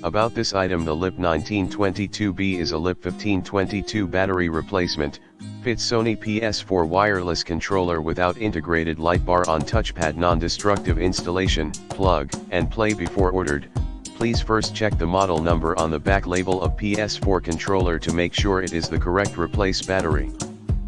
About this item, the LIP1922-B is a LIP1522 battery replacement, fits Sony PS4 wireless controller without integrated light bar on touchpad, non-destructive installation, plug and play before ordered. Please first check the model number on the back label of PS4 controller to make sure it is the correct replace battery.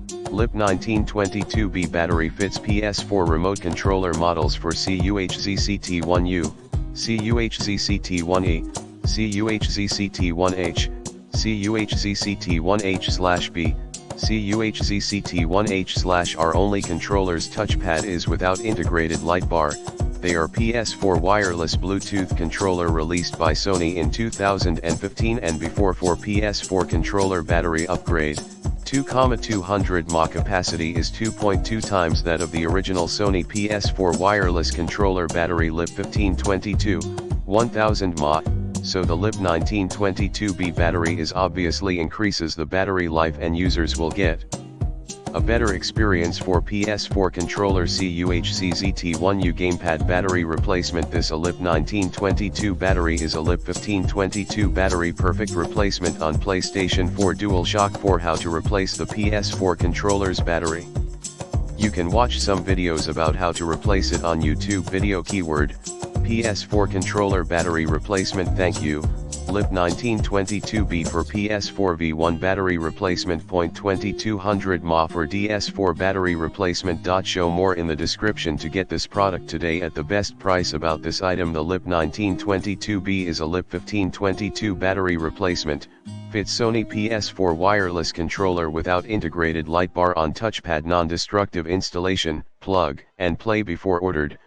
LIP1922-B battery fits PS4 remote controller models for Cuh-zct1u, Cuh-zct1e, Cuh-zct1h, Cuh-zct1h/B, Cuh-zct1h/R. Only controller's touchpad is without integrated light bar. They are PS4 wireless Bluetooth controller released by Sony in 2015 and before. For PS4 controller battery upgrade, 2,200 mAh capacity is 2.2 times that of the original Sony PS4 wireless controller battery LIP1522, 1000 mAh, so the LIP1922-B battery is obviously increases the battery life and users will get a better experience. For PS4 controller Cuh-zct1u gamepad battery replacement, this a LIP1922 battery is a LIP1522 battery perfect replacement on PlayStation 4 DualShock 4. How to replace the PS4 controller's battery. You can watch some videos about how to replace it on YouTube video. Keyword PS4 controller battery replacement. Thank you. LIP1922-B for PS4 V1 battery replacement. 2200 mAh for DS4 battery replacement. Show more in the description to get this product today at the best price. About this item, the LIP1922-B is a LIP1522 battery replacement, fits Sony PS4 wireless controller without integrated light bar on touchpad, non-destructive installation, plug and play before ordered.